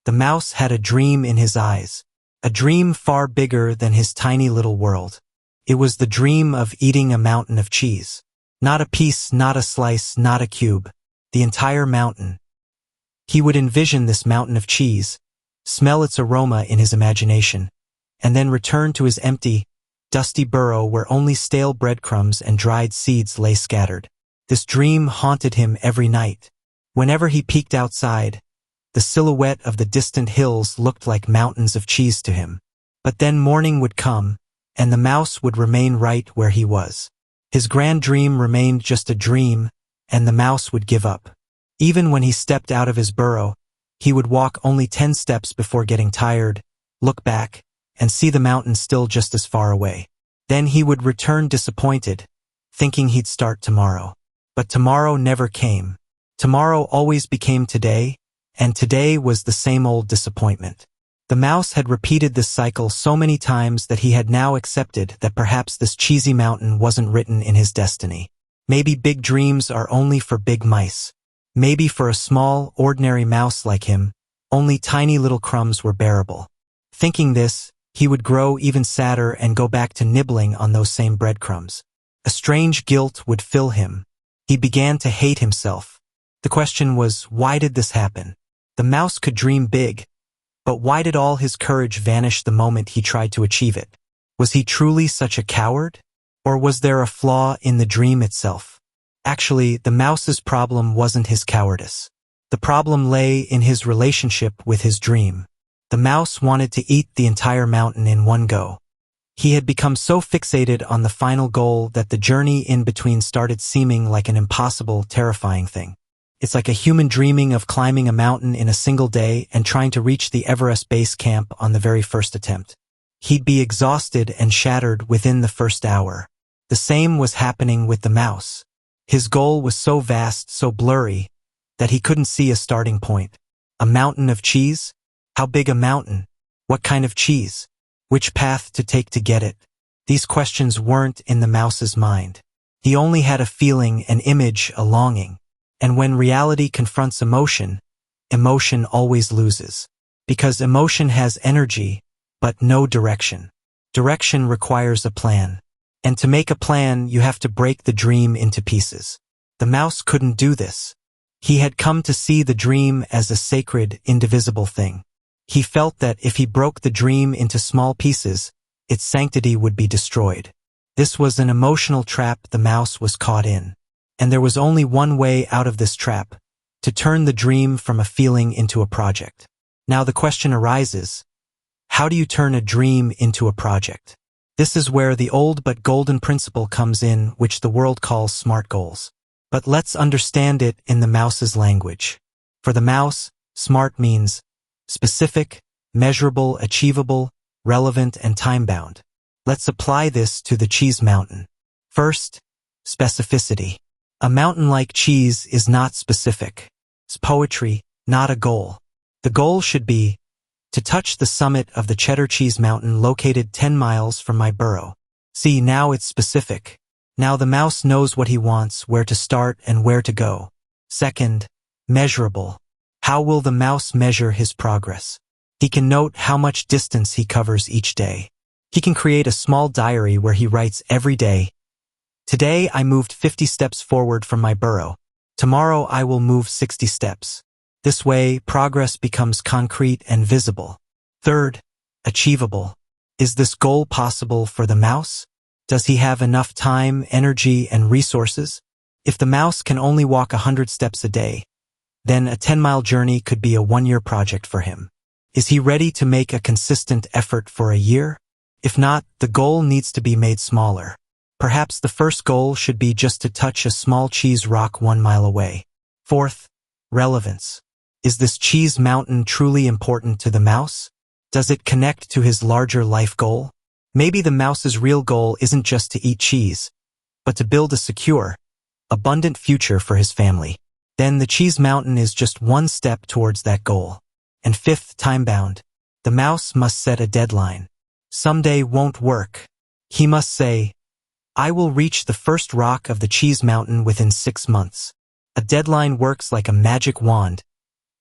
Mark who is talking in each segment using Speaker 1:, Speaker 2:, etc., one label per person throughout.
Speaker 1: The mouse had a dream in his eyes, a dream far bigger than his tiny little world. It was the dream of eating a mountain of cheese. Not a piece, not a slice, not a cube. The entire mountain. He would envision this mountain of cheese, smell its aroma in his imagination, and then return to his empty, dusty burrow where only stale breadcrumbs and dried seeds lay scattered. This dream haunted him every night. Whenever he peeked outside, the silhouette of the distant hills looked like mountains of cheese to him. But then morning would come, and the mouse would remain right where he was. His grand dream remained just a dream, and the mouse would give up. Even when he stepped out of his burrow, he would walk only 10 steps before getting tired, look back, and see the mountain still just as far away. Then he would return disappointed, thinking he'd start tomorrow. But tomorrow never came. Tomorrow always became today, and today was the same old disappointment. The mouse had repeated this cycle so many times that he had now accepted that perhaps this cheesy mountain wasn't written in his destiny. Maybe big dreams are only for big mice. Maybe for a small, ordinary mouse like him, only tiny little crumbs were bearable. Thinking this, he would grow even sadder and go back to nibbling on those same breadcrumbs. A strange guilt would fill him. He began to hate himself. The question was, why did this happen? The mouse could dream big, but why did all his courage vanish the moment he tried to achieve it? Was he truly such a coward? Or was there a flaw in the dream itself? Actually, the mouse's problem wasn't his cowardice. The problem lay in his relationship with his dream. The mouse wanted to eat the entire mountain in one go. He had become so fixated on the final goal that the journey in between started seeming like an impossible, terrifying thing. It's like a human dreaming of climbing a mountain in a single day and trying to reach the Everest base camp on the very first attempt. He'd be exhausted and shattered within the first hour. The same was happening with the mouse. His goal was so vast, so blurry, that he couldn't see a starting point. A mountain of cheese? How big a mountain? What kind of cheese? Which path to take to get it? These questions weren't in the mouse's mind. He only had a feeling, an image, a longing. And when reality confronts emotion, emotion always loses. Because emotion has energy, but no direction. Direction requires a plan. And to make a plan, you have to break the dream into pieces. The mouse couldn't do this. He had come to see the dream as a sacred, indivisible thing. He felt that if he broke the dream into small pieces, its sanctity would be destroyed. This was an emotional trap the mouse was caught in. And there was only one way out of this trap, to turn the dream from a feeling into a project. Now the question arises, how do you turn a dream into a project? This is where the old but golden principle comes in, which the world calls SMART goals. But let's understand it in the mouse's language. For the mouse, SMART means specific, measurable, achievable, relevant, and time-bound. Let's apply this to the cheese mountain. First, specificity. A mountain like cheese is not specific. It's poetry, not a goal. The goal should be to touch the summit of the cheddar cheese mountain located 10 miles from my burrow. See, now it's specific. Now the mouse knows what he wants, where to start, and where to go. Second, measurable. How will the mouse measure his progress? He can note how much distance he covers each day. He can create a small diary where he writes every day, "Today I moved 50 steps forward from my burrow. Tomorrow I will move 60 steps. This way, progress becomes concrete and visible. Third, achievable. Is this goal possible for the mouse? Does he have enough time, energy, and resources? If the mouse can only walk 100 steps a day, then a 10-mile journey could be a 1-year project for him. Is he ready to make a consistent effort for a year? If not, the goal needs to be made smaller. Perhaps the first goal should be just to touch a small cheese rock 1 mile away. Fourth, relevance. Is this cheese mountain truly important to the mouse? Does it connect to his larger life goal? Maybe the mouse's real goal isn't just to eat cheese, but to build a secure, abundant future for his family. Then the cheese mountain is just one step towards that goal. And fifth, time-bound. The mouse must set a deadline. Someday won't work. He must say, I will reach the first rock of the cheese mountain within 6 months. A deadline works like a magic wand,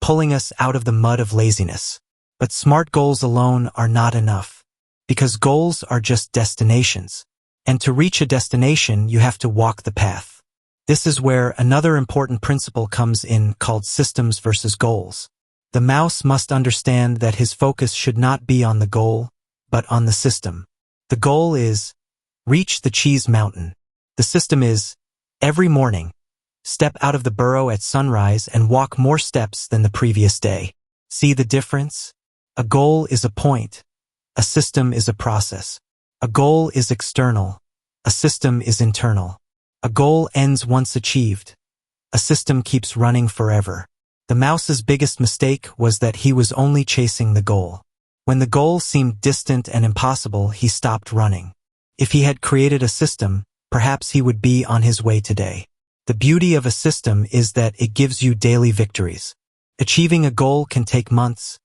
Speaker 1: pulling us out of the mud of laziness. But smart goals alone are not enough, because goals are just destinations. And to reach a destination, you have to walk the path. This is where another important principle comes in, called systems versus goals. The mouse must understand that his focus should not be on the goal, but on the system. The goal is, reach the cheese mountain. The system is, every morning, step out of the burrow at sunrise and walk more steps than the previous day. See the difference? A goal is a point. A system is a process. A goal is external. A system is internal. A goal ends once achieved. A system keeps running forever. The mouse's biggest mistake was that he was only chasing the goal. When the goal seemed distant and impossible, he stopped running. If he had created a system, perhaps he would be on his way today. The beauty of a system is that it gives you daily victories. Achieving a goal can take months,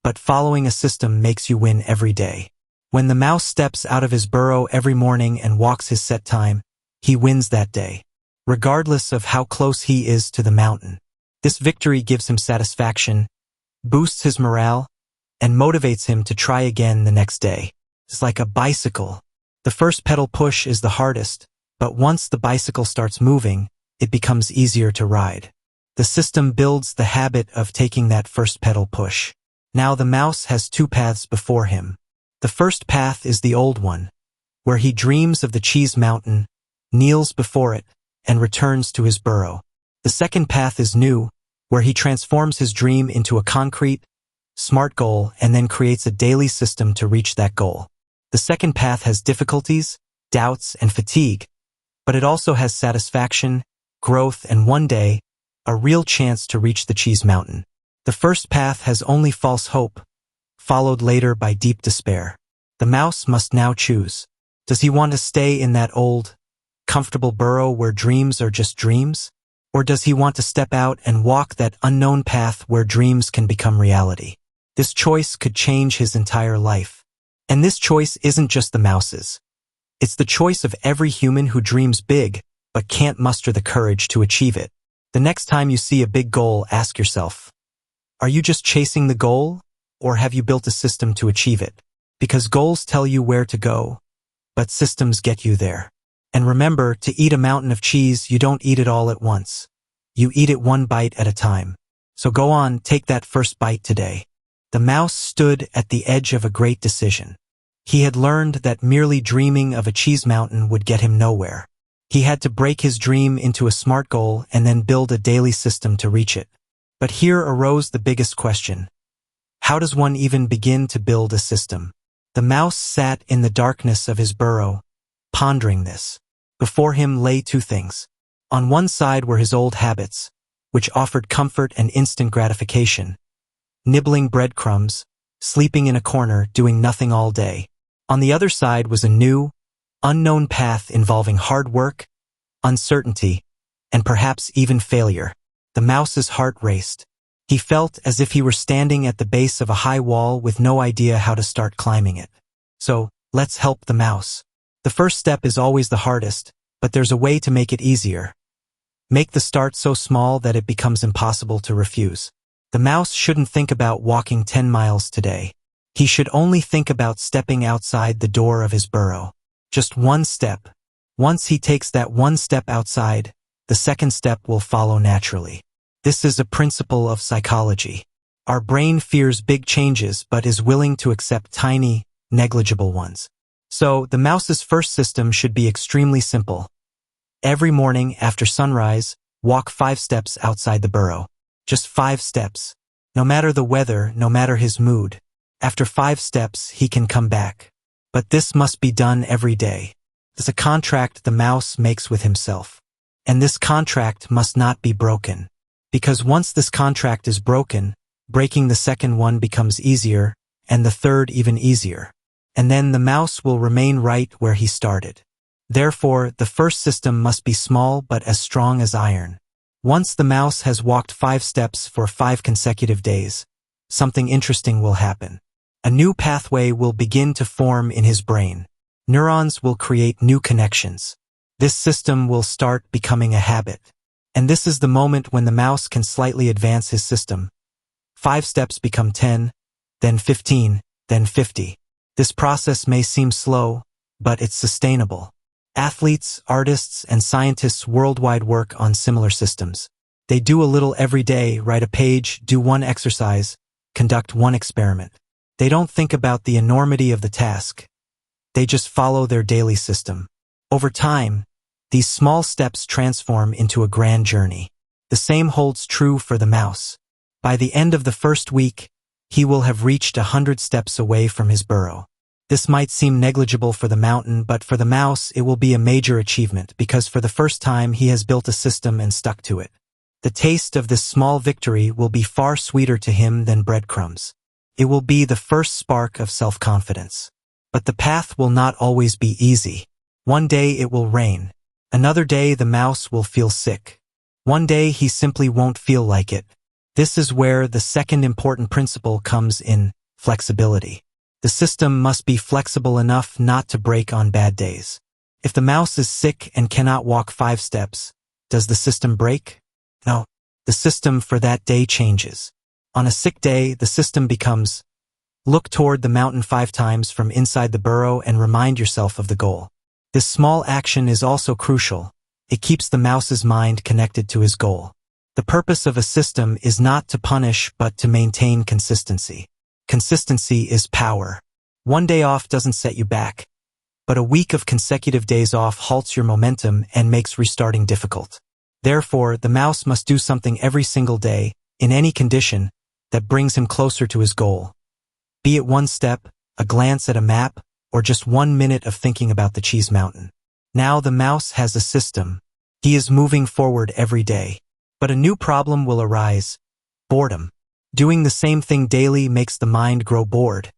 Speaker 1: but following a system makes you win every day. When the mouse steps out of his burrow every morning and walks his set time, he wins that day, regardless of how close he is to the mountain. This victory gives him satisfaction, boosts his morale, and motivates him to try again the next day. It's like a bicycle. The first pedal push is the hardest, but once the bicycle starts moving, it becomes easier to ride. The system builds the habit of taking that first pedal push. Now the mouse has two paths before him. The first path is the old one, where he dreams of the cheese mountain, kneels before it, and returns to his burrow. The second path is new, where he transforms his dream into a concrete, smart goal and then creates a daily system to reach that goal. The second path has difficulties, doubts, and fatigue, but it also has satisfaction, growth, and one day, a real chance to reach the cheese mountain. The first path has only false hope, followed later by deep despair. The mouse must now choose. Does he want to stay in that old, comfortable burrow where dreams are just dreams? Or does he want to step out and walk that unknown path where dreams can become reality? This choice could change his entire life. And this choice isn't just the mouse's. It's the choice of every human who dreams big, but can't muster the courage to achieve it. The next time you see a big goal, ask yourself, are you just chasing the goal, or have you built a system to achieve it? Because goals tell you where to go, but systems get you there. And remember, to eat a mountain of cheese, you don't eat it all at once. You eat it one bite at a time. So go on, take that first bite today. The mouse stood at the edge of a great decision. He had learned that merely dreaming of a cheese mountain would get him nowhere. He had to break his dream into a smart goal and then build a daily system to reach it. But here arose the biggest question. How does one even begin to build a system? The mouse sat in the darkness of his burrow, pondering this. Before him lay two things. On one side were his old habits, which offered comfort and instant gratification. Nibbling breadcrumbs, sleeping in a corner, doing nothing all day. On the other side was a new, unknown path involving hard work, uncertainty, and perhaps even failure. The mouse's heart raced. He felt as if he were standing at the base of a high wall with no idea how to start climbing it. So, let's help the mouse. The first step is always the hardest, but there's a way to make it easier. Make the start so small that it becomes impossible to refuse. The mouse shouldn't think about walking 10 miles today. He should only think about stepping outside the door of his burrow. Just one step. Once he takes that one step outside, the second step will follow naturally. This is a principle of psychology. Our brain fears big changes but is willing to accept tiny, negligible ones. So, the mouse's first system should be extremely simple. Every morning after sunrise, walk 5 steps outside the burrow. Just 5 steps. No matter the weather, no matter his mood. After 5 steps, he can come back. But this must be done every day. It's a contract the mouse makes with himself. And this contract must not be broken. Because once this contract is broken, breaking the second one becomes easier, and the third even easier. And then the mouse will remain right where he started. Therefore, the first system must be small but as strong as iron. Once the mouse has walked 5 steps for 5 consecutive days, something interesting will happen. A new pathway will begin to form in his brain. Neurons will create new connections. This system will start becoming a habit. And this is the moment when the mouse can slightly advance his system, 5 steps become 10, then 15, then 50. This process may seem slow, but it's sustainable. Athletes, artists, and scientists worldwide work on similar systems. They do a little every day, write a page, do one exercise, conduct one experiment. They don't think about the enormity of the task. They just follow their daily system. Over time, these small steps transform into a grand journey. The same holds true for the mouse. By the end of the first week, he will have reached 100 steps away from his burrow. This might seem negligible for the mountain, but for the mouse it will be a major achievement because for the first time he has built a system and stuck to it. The taste of this small victory will be far sweeter to him than breadcrumbs. It will be the first spark of self-confidence. But the path will not always be easy. One day it will rain. Another day the mouse will feel sick. One day he simply won't feel like it. This is where the second important principle comes in: flexibility. The system must be flexible enough not to break on bad days. If the mouse is sick and cannot walk 5 steps, does the system break? No. The system for that day changes. On a sick day, the system becomes: look toward the mountain 5 times from inside the burrow and remind yourself of the goal. This small action is also crucial. It keeps the mouse's mind connected to his goal. The purpose of a system is not to punish but to maintain consistency. Consistency is power. One day off doesn't set you back, but a week of consecutive days off halts your momentum and makes restarting difficult. Therefore, the mouse must do something every single day, in any condition, that brings him closer to his goal. Be it 1 step, a glance at a map, or just 1 minute of thinking about the cheese mountain. Now the mouse has a system. He is moving forward every day. But a new problem will arise: boredom. Doing the same thing daily makes the mind grow bored.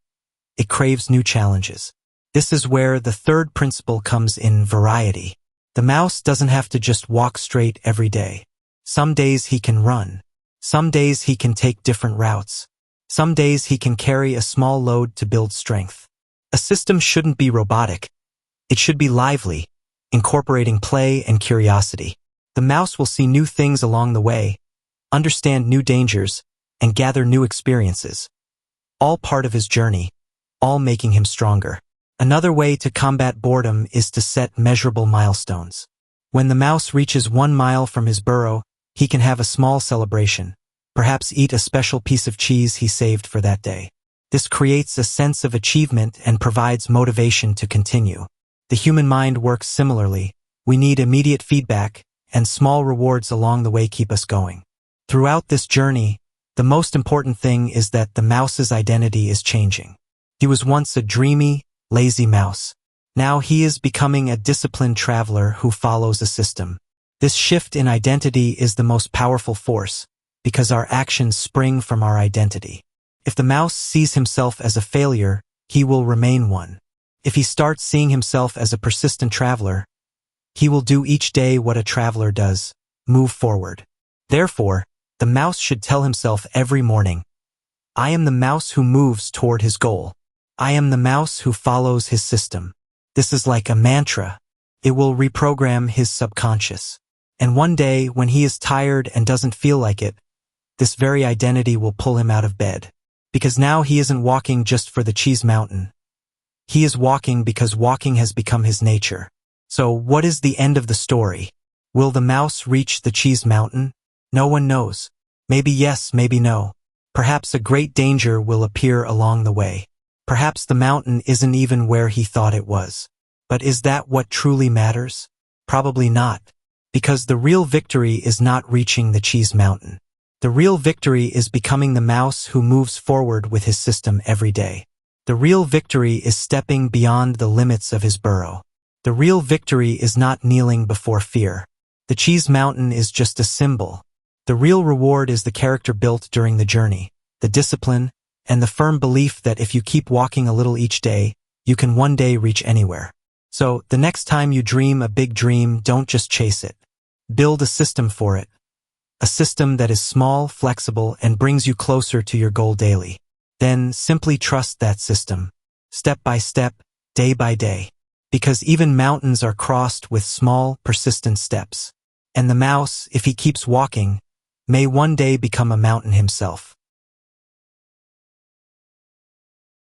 Speaker 1: It craves new challenges. This is where the third principle comes in: variety. The mouse doesn't have to just walk straight every day. Some days he can run. Some days he can take different routes. Some days he can carry a small load to build strength. A system shouldn't be robotic. It should be lively, incorporating play and curiosity. The mouse will see new things along the way, understand new dangers, and gather new experiences. All part of his journey, all making him stronger. Another way to combat boredom is to set measurable milestones. When the mouse reaches 1 mile from his burrow, he can have a small celebration, perhaps eat a special piece of cheese he saved for that day. This creates a sense of achievement and provides motivation to continue. The human mind works similarly. We need immediate feedback, and small rewards along the way keep us going. Throughout this journey, the most important thing is that the mouse's identity is changing. He was once a dreamy, lazy mouse. Now he is becoming a disciplined traveler who follows a system. This shift in identity is the most powerful force, because our actions spring from our identity. If the mouse sees himself as a failure, he will remain one. If he starts seeing himself as a persistent traveler, he will do each day what a traveler does: move forward. Therefore, the mouse should tell himself every morning, I am the mouse who moves toward his goal. I am the mouse who follows his system. This is like a mantra. It will reprogram his subconscious. And one day, when he is tired and doesn't feel like it, this very identity will pull him out of bed. Because now he isn't walking just for the cheese mountain. He is walking because walking has become his nature. So, what is the end of the story? Will the mouse reach the cheese mountain? No one knows. Maybe yes, maybe no. Perhaps a great danger will appear along the way. Perhaps the mountain isn't even where he thought it was. But is that what truly matters? Probably not. Because the real victory is not reaching the cheese mountain. The real victory is becoming the mouse who moves forward with his system every day. The real victory is stepping beyond the limits of his burrow. The real victory is not kneeling before fear. The cheese mountain is just a symbol. The real reward is the character built during the journey, the discipline, and the firm belief that if you keep walking a little each day, you can one day reach anywhere. So, the next time you dream a big dream, don't just chase it. Build a system for it. A system that is small, flexible, and brings you closer to your goal daily. Then, simply trust that system. Step by step, day by day. Because even mountains are crossed with small, persistent steps. And the mouse, if he keeps walking, may one day become a mountain himself.